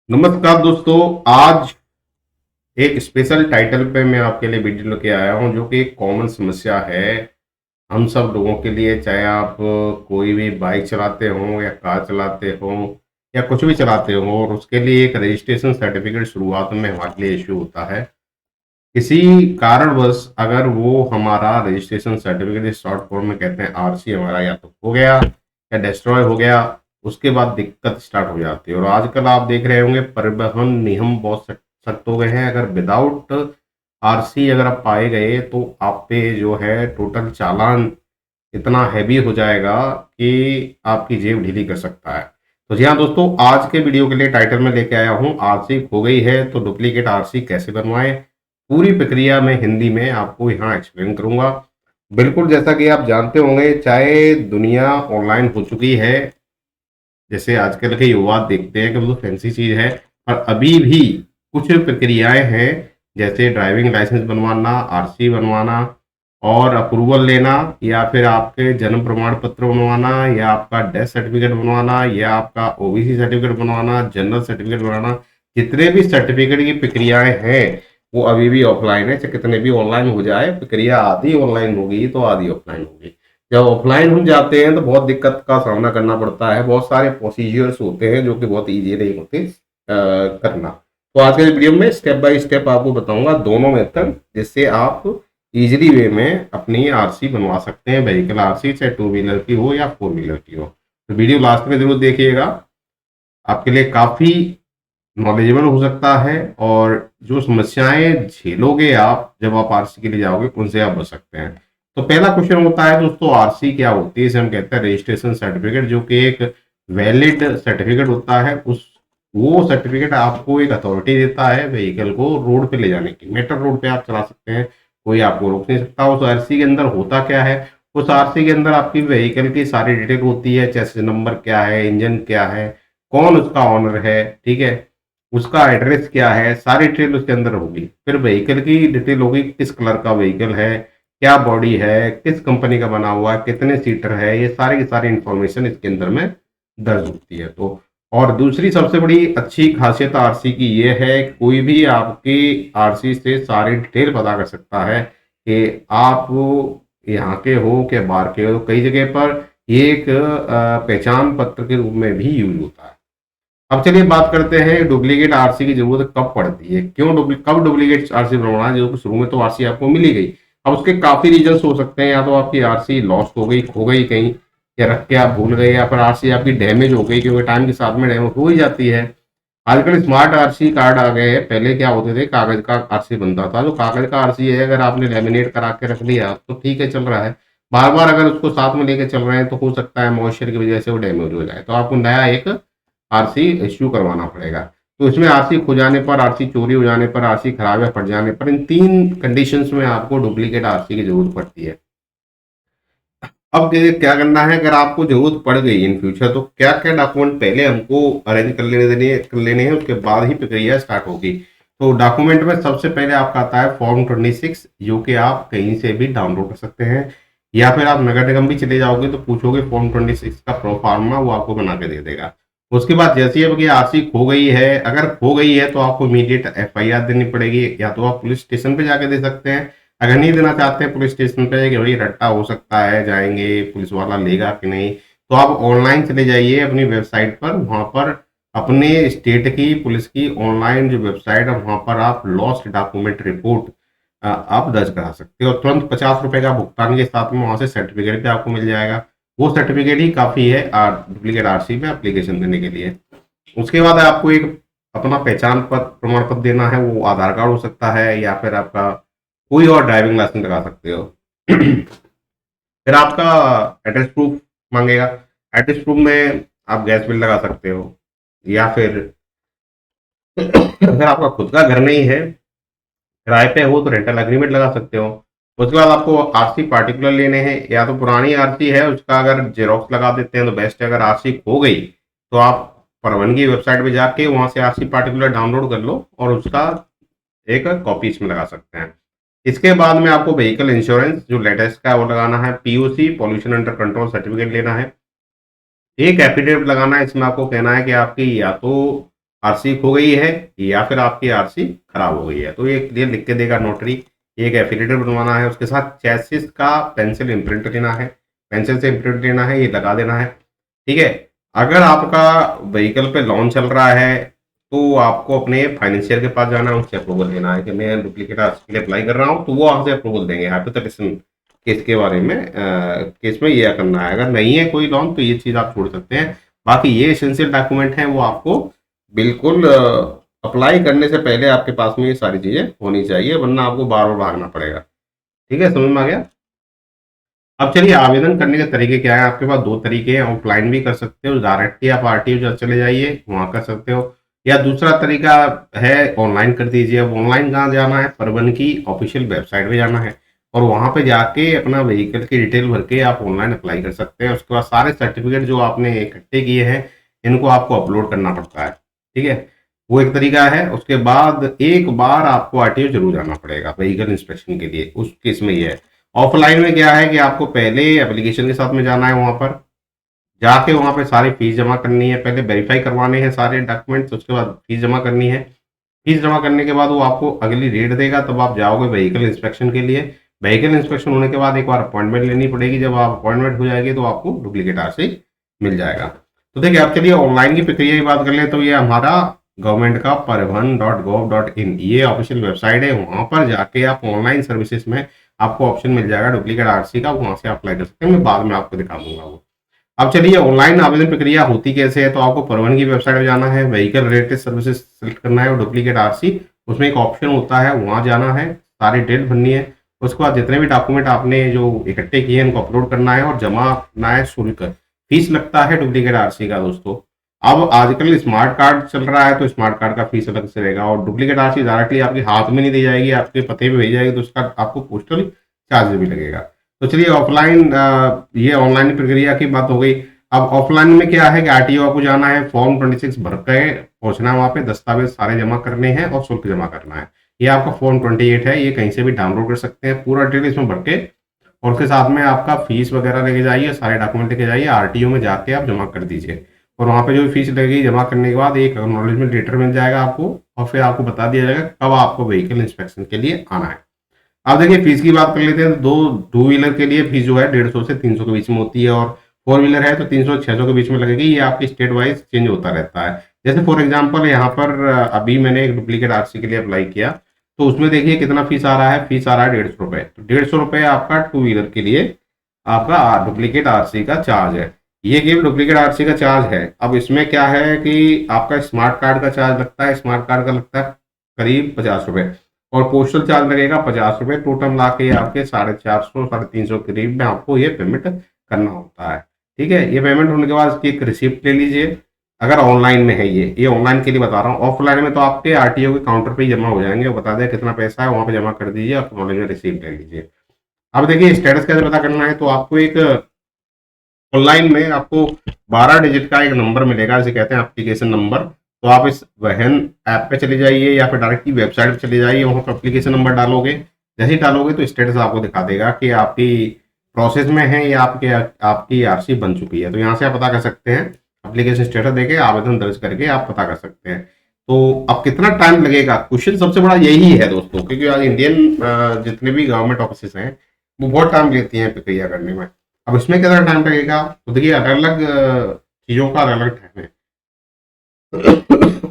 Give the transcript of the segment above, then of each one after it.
नमस्कार दोस्तों। आज एक स्पेशल टाइटल पे मैं आपके लिए वीडियो लेके आया हूँ जो कि एक कॉमन समस्या है हम सब लोगों के लिए। चाहे आप कोई भी बाइक चलाते हो या कार चलाते हो या कुछ भी चलाते हो, और उसके लिए एक रजिस्ट्रेशन सर्टिफिकेट शुरुआत में हमारे लिए इश्यू होता है। किसी कारणवश अगर वो हमारा रजिस्ट्रेशन सर्टिफिकेट, शॉर्ट फॉर्म में कहते हैं आरसी, हमारा या तो हो गया या डिस्ट्रॉय हो गया, उसके बाद दिक्कत स्टार्ट हो जाती है। और आजकल आप देख रहे होंगे परिवहन नियम बहुत सख्त हो गए हैं। अगर विदाउट आरसी अगर आप पाए गए तो आप पे जो है टोटल चालान इतना हैवी हो जाएगा कि आपकी जेब ढीली कर सकता है। तो जी हाँ दोस्तों, आज के वीडियो के लिए टाइटल में लेके आया हूँ आरसी खो गई है तो डुप्लीकेट आरसी कैसे बनवाएं। पूरी प्रक्रिया में हिंदी में आपको यहाँ एक्सप्लेन करूंगा। बिल्कुल जैसा कि आप जानते होंगे, चाहे दुनिया ऑनलाइन हो चुकी है, जैसे आजकल के युवा देखते हैं कि वो तो फैंसी चीज है, पर अभी भी कुछ प्रक्रियाएं हैं, जैसे ड्राइविंग लाइसेंस बनवाना, आरसी बनवाना और अप्रूवल लेना, या फिर आपके जन्म प्रमाण पत्र बनवाना, या आपका डेथ सर्टिफिकेट बनवाना, या आपका ओबीसी सर्टिफिकेट बनवाना, जनरल सर्टिफिकेट बनवाना। जितने भी सर्टिफिकेट की प्रक्रियाएं हैं वो अभी भी ऑफलाइन है। चाहे कितने भी ऑनलाइन हो जाए, प्रक्रिया आधी ऑनलाइन होगी तो आधी ऑफलाइन होगी। जब ऑफलाइन हम जाते हैं तो बहुत दिक्कत का सामना करना पड़ता है। बहुत सारे प्रोसीजर्स होते हैं जो कि बहुत ईजी नहीं होते करना। तो आज के वीडियो में स्टेप बाय स्टेप आपको बताऊंगा दोनों मेथड, जिससे आप इजीली वे में अपनी आरसी बनवा सकते हैं। व्हीकल आरसी चाहे टू व्हीलर की हो या फोर व्हीलर की हो। तो वीडियो लास्ट में जरूर देखिएगा, आपके लिए काफी नॉलेजेबल हो सकता है। और जो समस्याएं झेलोगे आप जब आप आरसी के लिए जाओगे, उनसे आप बच सकते हैं। तो पहला क्वेश्चन होता है दोस्तों, आरसी क्या होती है? इसे हम कहते हैं रजिस्ट्रेशन सर्टिफिकेट, जो कि एक वैलिड सर्टिफिकेट होता है। उस वो सर्टिफिकेट आपको एक अथॉरिटी देता है व्हीकल को रोड पे ले जाने की। मेट्रो रोड पे आप चला सकते हैं, कोई आपको रोक नहीं सकता। उस आरसी के अंदर होता क्या है? उस आरसी के अंदर आपकी व्हीकल की सारी डिटेल होती है। चेसिस नंबर क्या है, इंजन क्या है, कौन उसका ऑनर है, ठीक है, उसका एड्रेस क्या है, सारी डिटेल उसके अंदर होगी। फिर व्हीकल की डिटेल होगी, किस कलर का व्हीकल है, क्या बॉडी है, किस कंपनी का बना हुआ है, कितने सीटर है, ये सारी की सारी इंफॉर्मेशन इसके अंदर में दर्ज होती है। तो और दूसरी सबसे बड़ी अच्छी खासियत आरसी की ये है, कोई भी आपकी आरसी से सारी डिटेल पता कर सकता है कि आप यहाँ के हो के बाहर के हो। कई जगह पर ये एक पहचान पत्र के रूप में भी यूज होता है। अब चलिए बात करते हैं डुप्लीकेट आरसी की जरूरत कब पड़ती है, कब डुप्लीकेट आरसी बनवाना है, जो कि शुरू में तो आरसी आपको मिली गई। अब उसके काफी रीजंस हो सकते हैं। या तो आपकी आरसी लॉस्ट हो गई, खो गई कहीं, या रख के आप भूल गए, या फिर आरसी आपकी डैमेज हो गई, क्योंकि टाइम के साथ में डैमेज हो ही जाती है। आजकल स्मार्ट आरसी कार्ड आ गए हैं। पहले क्या होते थे, कागज का आरसी बनता था। जो कागज का आरसी है, अगर आपने लेमिनेट करा के रख लिया तो ठीक है, चल रहा है। बार बार अगर उसको साथ में लेके चल रहे हैं तो हो सकता है मॉइस्चर की वजह से वो डैमेज हो जाए, तो आपको नया एक आरसी इश्यू करवाना पड़ेगा। तो इसमें आरसी खो जाने पर, आरसी चोरी हो जाने पर, आरसी खराब या फट जाने पर, इन तीन कंडीशंस में आपको डुप्लीकेट आरसी की जरूरत पड़ती है। अब क्या करना है, अगर आपको जरूरत पड़ गई इन फ्यूचर, तो क्या क्या डॉक्यूमेंट पहले हमको अरेंज कर लेने हैं, उसके बाद ही प्रक्रिया स्टार्ट होगी। तो डॉक्यूमेंट में सबसे पहले आपका आता है फॉर्म 26, जो कि आप कहीं से भी डाउनलोड कर सकते हैं, या फिर आप नगर निगम भी चले जाओगे तो पूछोगे फॉर्म 26 का प्रो फार्मा, वो आपको बना के दे देगा। उसके बाद जैसे ही आपकी आरसी खो गई है, अगर खो गई है तो आपको इमीडिएट एफआईआर देनी पड़ेगी। या तो आप पुलिस स्टेशन पे जाके दे सकते हैं, अगर नहीं देना चाहते हैं पुलिस स्टेशन पे कि भाई रट्टा हो सकता है, जाएंगे पुलिस वाला लेगा कि नहीं, तो आप ऑनलाइन चले जाइए अपनी वेबसाइट पर। वहां पर अपने स्टेट की पुलिस की ऑनलाइन जो वेबसाइट है, वहां पर आप लॉस्ट डॉक्यूमेंट रिपोर्ट आप दर्ज करा सकते हो। और तुरंत 50 रुपए का भुगतान के साथ में वहां से सर्टिफिकेट भी आपको मिल जाएगा। वो सर्टिफिकेट ही काफी है डुप्लीकेट आरसी में एप्लीकेशन देने के लिए। उसके बाद आपको एक अपना पहचान पत्र, प्रमाण पत्र देना है। वो आधार कार्ड हो सकता है, या फिर आपका कोई और ड्राइविंग लाइसेंस लगा सकते हो। फिर आपका एड्रेस प्रूफ मांगेगा। एड्रेस प्रूफ में आप गैस बिल लगा सकते हो, या फिर अगर आपका खुद का घर नहीं है, किराए पे हो, तो रेंटल एग्रीमेंट लगा सकते हो। उसके बाद आपको आरसी पार्टिकुलर लेने हैं। या तो पुरानी आरसी है उसका अगर जेरोक्स लगा देते हैं तो बेस्ट है। अगर आरसी खो गई तो आप परिवहन की वेबसाइट पे जाके वहां से आरसी पार्टिकुलर डाउनलोड कर लो और उसका एक कॉपी इसमें लगा सकते हैं। इसके बाद में आपको व्हीकल इंश्योरेंस जो लेटेस्ट का है वो लगाना है। POC, pollution under control certificate लेना है। एक एफिडेविट लगाना है। इसमें आपको कहना है कि आपकी या तो आरसी खो गई है या फिर आपकी आरसी खराब हो गई है, तो ये क्लियर लिख के देगा नोटरी। एक एफिडेविट बनवाना है, उसके साथ चेसिस का पेंसिल इम्प्रिंट लेना है, पेंसिल से इम्प्रिंट लेना है, ये लगा देना है। ठीक है। अगर आपका व्हीकल पे लोन चल रहा है तो आपको अपने फाइनेंशियर के पास जाना है, उससे अप्रूवल लेना है कि मैं डुप्लीकेट आरसी के लिए अप्लाई कर रहा हूँ, तो वो आपसे अप्रूवल देंगे हाइपोथेटिकल केस के बारे में। केस में ये करना है, अगर नहीं है कोई लोन तो ये चीज़ आप छोड़ सकते हैं। बाकी ये एसेंशियल डॉक्यूमेंट हैं, वो आपको बिल्कुल अप्लाई करने से पहले आपके पास में ये सारी चीज़ें होनी चाहिए, वरना आपको बार बार भागना पड़ेगा। ठीक है, समझ में आ गया। अब चलिए आवेदन करने के तरीके क्या है। आपके पास दो तरीके हैं, ऑफलाइन भी कर सकते हो, डायरेक्टली आप आरटीओ चले जाइए वहां कर सकते हो, या दूसरा तरीका है ऑनलाइन कर दीजिए। अब ऑनलाइन कहाँ जाना है, परिवहन की ऑफिशियल वेबसाइट पे जाना है और वहां पे जाके अपना व्हीकल की डिटेल भर के आप ऑनलाइन अप्लाई कर सकते हैं। उसके बाद सारे सर्टिफिकेट जो आपने इकट्ठे किए हैं इनको आपको अपलोड करना पड़ता है। ठीक है, वो एक तरीका है। उसके बाद एक बार आपको आरटीओ जरूर जाना पड़ेगा व्हीकल इंस्पेक्शन के लिए, उस केस में ये है। ऑफलाइन में क्या है कि आपको पहले एप्लीकेशन के साथ में जाना है, वहां पर जाके वहां पे सारी फीस जमा करनी है, पहले वेरीफाई करवाने हैं सारे डॉक्यूमेंट्स, उसके बाद फीस जमा करनी है। फीस जमा करने के बाद वो आपको अगली डेट देगा, तब आप जाओगे व्हीकल इंस्पेक्शन के लिए। व्हीकल इंस्पेक्शन होने के बाद एक बार अपॉइंटमेंट लेनी पड़ेगी, जब आप अपॉइंटमेंट हो जाएगी तो आपको डुप्लीकेट आरसी मिल जाएगा। तो देखिए, आप चलिए ऑनलाइन की प्रक्रिया की बात कर लें, तो ये हमारा गवर्नमेंट का परिवहन.gov.in ये ऑफिशियल वेबसाइट है। वहां पर जाके आप ऑनलाइन सर्विसेज में आपको ऑप्शन मिल जाएगा डुप्लीकेट आरसी का, वहां से अप्लाई कर सकते हैं। मैं बाद में आपको दिखा दूंगा वो। अब चलिए ऑनलाइन आवेदन प्रक्रिया होती कैसे है, तो आपको परिवहन की वेबसाइट पे जाना है, व्हीकल रिलेटेड सर्विसेज सेलेक्ट करना है और डुप्लीकेट आरसी उसमें एक ऑप्शन होता है, वहां जाना है, सारी डिटेल भरनी है। उसके बाद जितने भी डॉक्यूमेंट आपने जो इकट्ठे किए हैं उनको अपलोड करना है और जमा करना है शुल्क। फीस लगता है डुप्लीकेट आरसी का दोस्तों। अब आजकल स्मार्ट कार्ड चल रहा है तो स्मार्ट कार्ड का फीस अलग से रहेगा, और डुप्लीकेट आरसी डायरेक्टली आपके हाथ में नहीं दी जाएगी, आपके पते पे भेजी जाएगी, तो उसका आपको पोस्टल चार्ज भी लगेगा। तो चलिए ऑफलाइन ये ऑनलाइन प्रक्रिया की बात हो गई। अब ऑफलाइन में क्या है कि आरटीओ को जाना है, फॉर्म 26 भर के पहुंचना है, वहां पे दस्तावेज सारे जमा करने हैं और शुल्क जमा करना है। ये आपका फॉर्म 28 है, ये कहीं से भी डाउनलोड कर सकते हैं, पूरा डिटेल इसमें भर के। और उसके साथ में आपका फीस वगैरह लेके जाइए, सारे डॉक्यूमेंट लेके जाइए, आरटीओ में जाके आप जमा कर दीजिए। और वहाँ पे जो फीस लगेगी जमा करने के बाद एक एक्नॉलेजमेंट लेटर मिल जाएगा आपको, और फिर आपको बता दिया जाएगा कब आपको व्हीकल इंस्पेक्शन के लिए आना है। अब देखिए फीस की बात कर लेते हैं, तो दो टू व्हीलर के लिए फीस जो है 150 से 300 के बीच में होती है, और फोर व्हीलर है तो 300 600 के बीच में लगेगी। ये आपकी स्टेट वाइज चेंज होता रहता है। जैसे फॉर एग्जांपल यहाँ पर अभी मैंने एक डुप्लीकेट आरसी के लिए अप्लाई किया, तो उसमें देखिए कितना फीस आ रहा है। फीस आ रहा है 150 रुपये, तो 150 रुपये आपका टू व्हीलर के लिए आपका डुप्लीकेट आरसी का चार्ज है। ये केवल डुप्लीकेट आरसी का चार्ज है। अब इसमें क्या है कि आपका स्मार्ट कार्ड का चार्ज लगता है, स्मार्ट कार्ड का लगता है करीब 50 रुपये, और पोस्टल चार्ज लगेगा 50 रुपये। टोटल ला के आपके 450 350 के करीब में आपको ये पेमेंट करना होता है। ठीक है, ये पेमेंट होने के बाद इसकी एक रिसिप्ट ले लीजिए, अगर ऑनलाइन में है। ये ऑनलाइन के लिए बता रहा हूँ। ऑफलाइन में तो आपके आरटीओ के काउंटर पे ही जमा हो जाएंगे, वो बता दें कितना पैसा है, वहां पे जमा कर दीजिए, आप नॉलेज में रिसीव ले लीजिए। अब देखिए स्टेटस कैसे पता करना है, तो आपको एक ऑनलाइन में आपको 12 डिजिट का एक नंबर मिलेगा, जिसे कहते हैं एप्लीकेशन नंबर। तो आप इस वहन ऐप पे चले जाइए या फिर डायरेक्टली वेबसाइट पे चले जाइए, वहाँ पर एप्लीकेशन नंबर डालोगे। जैसे ही डालोगे तो स्टेटस आपको दिखा देगा कि आपकी प्रोसेस में है या आपकी आरसी बन चुकी है। तो यहाँ से आप पता कर सकते हैं, एप्लीकेशन स्टेटस देके आवेदन दर्ज करके आप पता कर सकते हैं। तो अब कितना टाइम लगेगा, क्वेश्चन सबसे बड़ा यही है दोस्तों, क्योंकि आज इंडियन जितने भी गवर्नमेंट ऑफिस हैं वो बहुत टाइम लेती हैं प्रक्रिया करने में। अब इसमें कितना टाइम लगेगा, तो देखिए अलग अलग चीज़ों का अलग अलग टाइम है।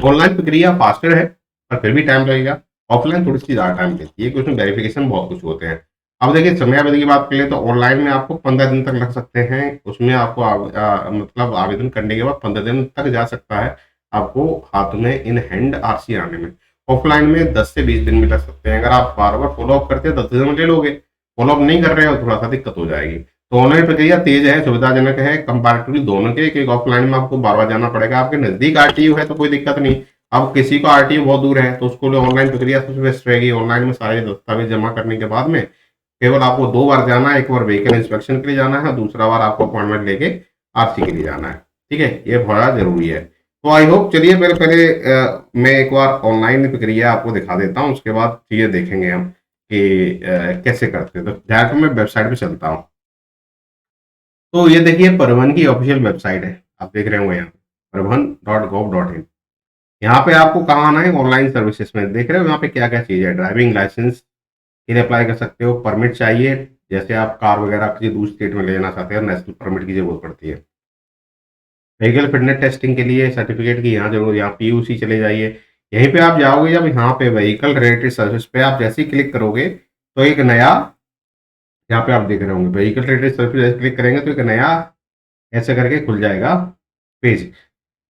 ऑनलाइन प्रक्रिया फास्टर है पर फिर भी टाइम लगेगा, ऑफलाइन थोड़ी सी ज़्यादा टाइम लेती है क्योंकि उसमें वेरिफिकेशन बहुत कुछ होते हैं। अब देखिए समय अवधि की बात करें तो ऑनलाइन में आपको 15 दिन तक लग सकते हैं, उसमें आपको मतलब आवेदन करने के बाद 15 दिन तक जा सकता है आपको हाथ में इन हैंड आरसी आने में। ऑफलाइन में 10 से 20 दिन में लग सकते हैं। अगर आप बार बार फॉलो अप करते हैं 10 दिन में ले लोगे, फॉलो अप नहीं कर रहे हो थोड़ा सा दिक्कत हो जाएगी। तो ऑनलाइन प्रक्रिया तेज है, सुविधाजनक है कंपैरेटिवली दोनों के। एक ऑफलाइन में आपको बार बार जाना पड़ेगा, आपके नजदीक आरटीयू है तो कोई दिक्कत नहीं। अब किसी को आरटीयू बहुत दूर है तो उसको लिए ऑनलाइन प्रक्रिया सबसे बेस्ट रहेगी। ऑनलाइन में सारे दस्तावेज जमा करने के बाद में केवल आपको 2 बार जाना है, एक बार व्हीकल इंस्पेक्शन के लिए जाना है, दूसरा बार आपको अपॉइंटमेंट लेके आरसी के लिए जाना है। ठीक है, ये बड़ा जरूरी है। तो आई होप, चलिए पहले पहले मैं एक बार ऑनलाइन प्रक्रिया आपको दिखा देता हूँ, उसके बाद चीजें देखेंगे हम कि कैसे करते हैं। तो डायरेक्ट मैं वेबसाइट पे चलता हूँ। तो ये देखिए परिवहन की ऑफिशियल वेबसाइट है, आप देख रहे होंगे यहाँ परिवहन.gov.in। यहाँ पे आपको कहाँ आना है, ऑनलाइन सर्विसेज में। देख रहे हो यहाँ पे क्या क्या चीज़ है। ड्राइविंग लाइसेंस के लिए अप्लाई कर सकते हो, परमिट चाहिए, जैसे आप कार वगैरह किसी दूसरे स्टेट में ले जाना चाहते हो, नेशनल परमिट की जरूरत पड़ती है। व्हीकल फिटनेस टेस्टिंग के लिए सर्टिफिकेट की यहाँ जरूर, यहाँ पीयूसी चले जाइए। यहीं पे आप जाओगे, जब यहाँ पे व्हीकल रिलेटेड सर्विस पे आप जैसे ही क्लिक करोगे तो एक नया, यहाँ पे आप देख रहे होंगे व्हीकल रिलेटेड सर्विस, जैसे क्लिक करेंगे तो एक नया ऐसे करके खुल जाएगा पेज।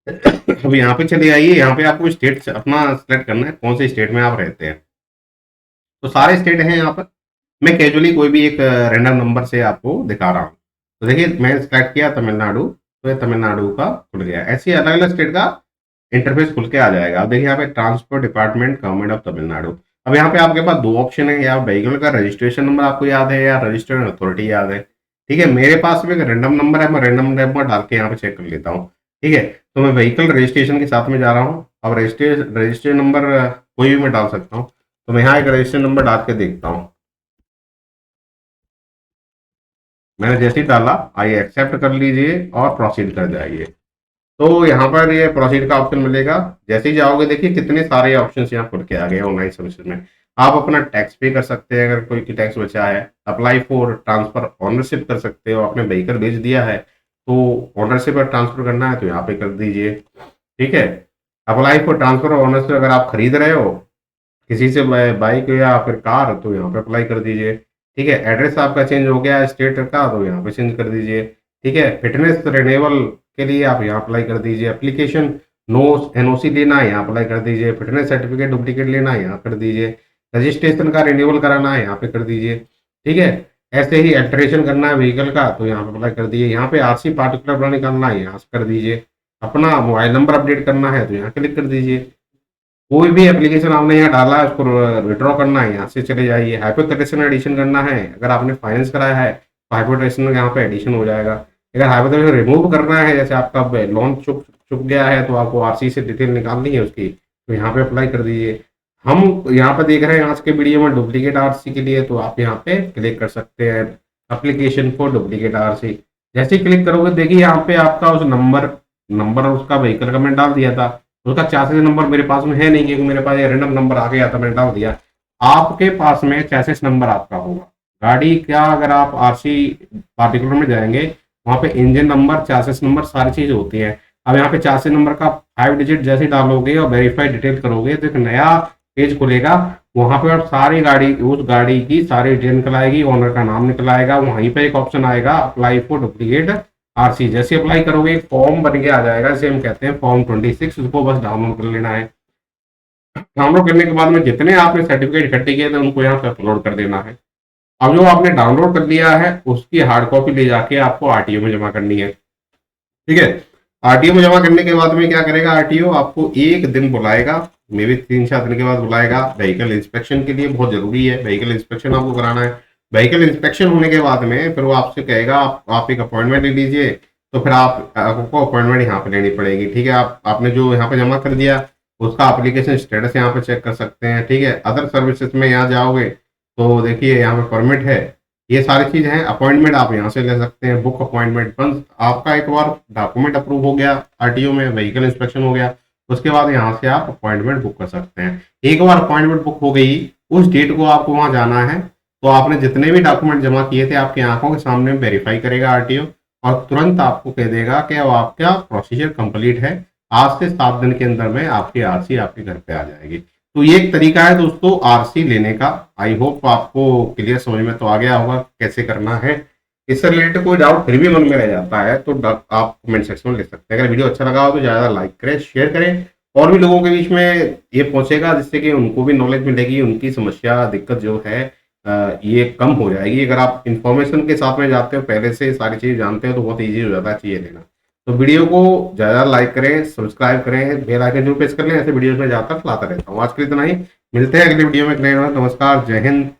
अब यहाँ पे चले आइए, यहाँ पे आपको स्टेट अपना सेलेक्ट करना है, कौन से स्टेट में आप रहते हैं। तो सारे स्टेट हैं यहाँ पर। मैं कैजुअली कोई भी एक रैंडम नंबर से आपको दिखा रहा हूँ। तो देखिए मैं सेलेक्ट किया तमिलनाडु, तो ये तमिलनाडु का खुल गया। ऐसे ही अलग अलग स्टेट का इंटरफेस खुल के आ जाएगा। अब देखिए यहाँ पे transport department government of Tamil Nadu. अब यहाँ पे आपके पास दो ऑप्शन है, या व्हीकल का रजिस्ट्रेशन नंबर आपको याद है या रजिस्टर्ड अथॉरिटी याद है। ठीक है, मेरे पास में एक रैंडम नंबर है, मैं रैंडम नंबर डाल के यहाँ पे चेक कर लेता हूँ। ठीक है, तो मैं व्हीकल रजिस्ट्रेशन के साथ में जा रहा हूँ। अब रजिस्ट्रेशन नंबर कोई भी मैं डाल सकता हूँ। तो मैं यहाँ एक रजिस्ट्रेशन नंबर डाल के देखता हूँ। मैंने जैसे ही डाला, आइए एक्सेप्ट कर लीजिए और प्रोसीड कर जाइए। तो यहाँ पर ये प्रोसीड का ऑप्शन मिलेगा। जैसे ही जाओगे देखिए कितने सारे ऑप्शन यहाँ खुल के आ गए ऑनलाइन सर्विसेज में। आप अपना टैक्स पे कर सकते हैं, अगर कोई की टैक्स बचा है। अप्लाई फॉर ट्रांसफर ऑनरशिप कर सकते हो, आपने व्हीकल बेच दिया है तो ऑनरशिप पर ट्रांसफर करना है तो यहाँ पे कर दीजिए। ठीक है, अप्लाई फॉर ट्रांसफर ऑनरशिप, अगर आप खरीद रहे हो किसी से बाइक या फिर कार तो यहाँ पे अप्लाई कर दीजिए। ठीक है, एड्रेस आपका चेंज हो गया है स्टेट का तो यहाँ पे चेंज कर दीजिए। ठीक है, फिटनेस रिन्यूअल के लिए आप यहाँ अप्लाई कर दीजिए। एप्लीकेशन नो एनओसी लेना है यहाँ अप्लाई कर दीजिए। फिटनेस सर्टिफिकेट डुप्लीकेट लेना है यहाँ कर दीजिए। रजिस्ट्रेशन का रिन्यूअल कराना है यहाँ पे कर दीजिए। ठीक है, ऐसे ही अल्टरेशन करना है व्हीकल का तो यहाँ पे अप्लाई कर दीजिए। यहाँ पे आरसी पार्टिकुलर अपना निकालना है यहाँ से कर दीजिए। अपना मोबाइल नंबर अपडेट करना है तो यहाँ क्लिक कर दीजिए। कोई भी एप्लीकेशन आपने यहाँ डाला है उसको विड्रॉ करना है, यहाँ से चले जाइए। हाइपोथेकेशन एडिशन करना है, अगर आपने फाइनेंस कराया है तो हाइपोथेकेशन यहाँ पे एडिशन हो जाएगा। अगर हाइपोथेकेशन रिमूव करना है, जैसे आपका लोन चुक चुक गया है तो आपको आरसी से डिटेल निकालनी है उसकी, तो यहाँ पे अप्लाई कर दीजिए। हम यहाँ पे देख रहे हैं आज के वीडियो में डुप्लीकेट आरसी के लिए, तो आप यहाँ पे क्लिक कर सकते हैं एप्लीकेशन फॉर डुप्लीकेट आरसी। जैसे ही क्लिक करोगे देखिए यहाँ पे आपका उस नंबर नंबर उसका व्हीकल का मैंने डाल दिया था, उसका चैसिस नंबर मेरे पास में है नहीं क्योंकि मेरे पास ये रैंडम नंबर आ गया था, मैंने डाल दिया। आपके पास में चैसिस नंबर आपका होगा गाड़ी का। अगर आप आरसी पार्टिकुलर में जाएंगे वहां पे इंजन नंबर, चैसिस नंबर सारी चीज होती है। अब यहाँ पे चैसिस नंबर का 5 डिजिट जैसे डालोगे और वेरीफाई डिटेल करोगे तो एक नया पेज खुलेगा। वहां पे आप सारी गाड़ी, उस गाड़ी की सारी डिटेल निकल आएगी, ओनर का नाम निकल आएगा। वहीं पे एक ऑप्शन आएगा अप्लाई फॉर डुप्लीकेट आरसी। जैसे अप्लाई करोगे एक फॉर्म बन के आ जाएगा, जिसे हम कहते हैं फॉर्म 26। उसको बस डाउनलोड कर लेना है। डाउनलोड करने के बाद में जितने आपने सर्टिफिकेट इकट्ठे किए थे उनको यहाँ पे अपलोड कर देना है। अब जो आपने डाउनलोड कर लिया है उसकी हार्ड कॉपी ले जाके आपको आरटीओ में जमा करनी है। ठीक है, आरटीओ में जमा करने के बाद में क्या करेगा, आरटीओ आपको एक दिन बुलाएगा, मे बी 3-4 दिन के बाद बुलाएगा व्हीकल इंस्पेक्शन के लिए। बहुत जरूरी है व्हीकल इंस्पेक्शन आपको कराना है। व्हीकल इंस्पेक्शन होने के बाद में फिर वो आपसे कहेगा आप एक अपॉइंटमेंट ले लीजिए। तो फिर आपको अपॉइंटमेंट यहाँ पे लेनी पड़ेगी। ठीक है, आपने जो यहाँ पे जमा कर दिया उसका एप्लीकेशन स्टेटस यहाँ पे चेक कर सकते हैं। ठीक है, अदर सर्विसेज में यहाँ जाओगे तो देखिए यहाँ पे परमिट है, ये सारी चीज है। अपॉइंटमेंट आप यहाँ से ले सकते हैं, बुक अपॉइंटमेंट। वंस आपका एक बार डॉक्यूमेंट अप्रूव हो गया आरटीओ में, व्हीकल इंस्पेक्शन हो गया, उसके बाद यहाँ से आप अपॉइंटमेंट बुक कर सकते हैं। एक बार अपॉइंटमेंट बुक हो गई, उस डेट को आपको वहां जाना है तो आपने जितने भी डॉक्यूमेंट जमा किए थे आपकी आंखों के सामने वेरीफाई करेगा आरटीओ और तुरंत आपको कह देगा कि अब आपका प्रोसीजर कंप्लीट है। आज से 7 दिन के अंदर में आपकी आरसी आपके घर पे आ जाएगी। तो ये एक तरीका है दोस्तों आरसी लेने का। आई होप आपको क्लियर समझ में तो आ गया होगा कैसे करना है। इससे रिलेटेड कोई डाउट फिर भी मन में रह जाता है तो आप कमेंट सेक्शन में लिख सकते हैं। अगर वीडियो अच्छा लगा हो तो ज़्यादा लाइक करें, शेयर करें, और भी लोगों के बीच में ये पहुंचेगा जिससे कि उनको भी नॉलेज मिलेगी, उनकी समस्या दिक्कत जो है ये कम हो जाएगी। अगर आप इन्फॉर्मेशन के साथ में जाते हो, पहले से सारी चीज़ जानते हो तो बहुत ईजी हो जाता है चीज़ें लेना। तो वीडियो को ज़्यादा लाइक करें, सब्सक्राइब करें, बेल आइकन जरूर प्रेस कर लें। ऐसे वीडियोस में ज़्यादातर लाता रहता हूँ। आज के लिए इतना ही, मिलते हैं अगले वीडियो में। नमस्कार, जय हिंद।